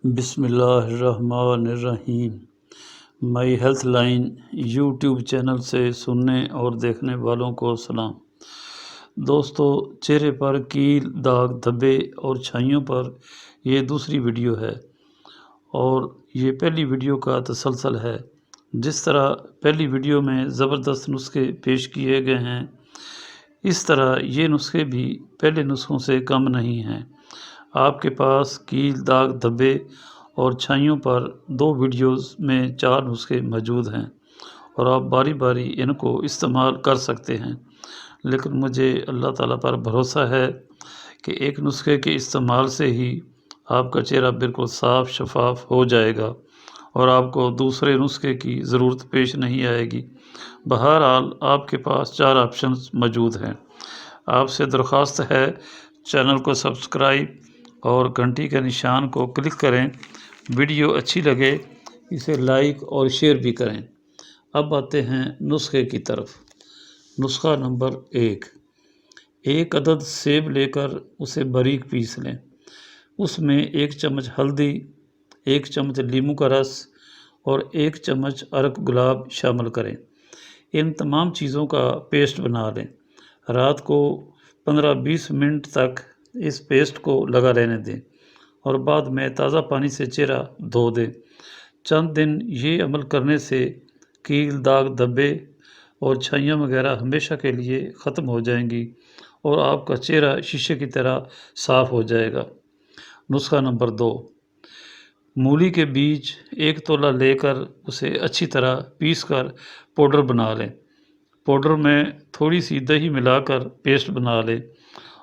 بسم اللہ الرحمن الرحیم۔ My health line YouTube channel سے سننے اور دیکھنے والوں کو سلام۔ دوستو، چہرے پر کیل، داغ دھبے اور چھائیوں پر یہ دوسری ویڈیو ہے اور یہ پہلی ویڈیو کا تسلسل ہے۔ جس طرح پہلی ویڈیو میں زبردست نسخے پیش کیے گئے ہیں، اس طرح یہ نسخے بھی پہلے نسخوں سے کم نہیں ہیں۔ آپ کے پاس کیل، داغ دھبے اور چھائیوں پر 2 ویڈیوز میں 4 نسخے موجود ہیں اور آپ باری باری ان کو استعمال کر سکتے ہیں، لیکن مجھے اللہ تعالیٰ پر بھروسہ ہے کہ ایک نسخے کے استعمال سے ہی آپ کا چہرہ بالکل صاف شفاف ہو جائے گا اور آپ کو دوسرے نسخے کی ضرورت پیش نہیں آئے گی۔ بہرحال آپ کے پاس 4 آپشنز موجود ہیں۔ آپ سے درخواست ہے چینل کو سبسکرائب اور گھنٹی کے نشان کو کلک کریں۔ ویڈیو اچھی لگے اسے لائک اور شیئر بھی کریں۔ اب آتے ہیں نسخے کی طرف۔ نسخہ نمبر 1۔ 1 عدد سیب لے کر اسے باریک پیس لیں۔ اس میں 1 چمچ ہلدی، 1 چمچ لیموں کا رس اور 1 چمچ ارک گلاب شامل کریں۔ ان تمام چیزوں کا پیسٹ بنا لیں۔ رات کو 15-20 منٹ تک اس پیسٹ کو لگا رہنے دیں اور بعد میں تازہ پانی سے چہرہ دھو دیں۔ چند دن یہ عمل کرنے سے کیل، داغ دھبے اور چھائیاں وغیرہ ہمیشہ کے لیے ختم ہو جائیں گی اور آپ کا چہرہ شیشے کی طرح صاف ہو جائے گا۔ نسخہ نمبر 2۔ مولی کے بیج 1 تولہ لے کر اسے اچھی طرح پیس کر پاؤڈر بنا لیں۔ پاؤڈر میں تھوڑی سی دہی ملا کر پیسٹ بنا لیں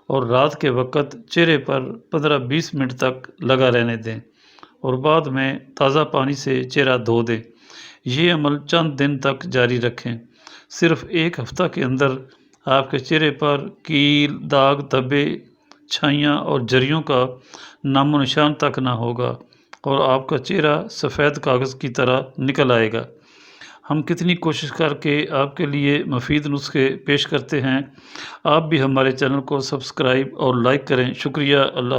اور رات کے وقت چہرے پر 15-20 منٹ تک لگا رہنے دیں اور بعد میں تازہ پانی سے چہرہ دھو دیں۔ یہ عمل چند دن تک جاری رکھیں۔ صرف 1 ہفتہ کے اندر آپ کے چہرے پر کیل، داغ دھبے، چھائیاں اور جریوں کا نام و نشان تک نہ ہوگا اور آپ کا چہرہ سفید کاغذ کی طرح نکل آئے گا۔ ہم کتنی کوشش کر کے آپ کے لیے مفید نسخے پیش کرتے ہیں۔ آپ بھی ہمارے چینل کو سبسکرائب اور لائک کریں۔ شکریہ۔ اللہ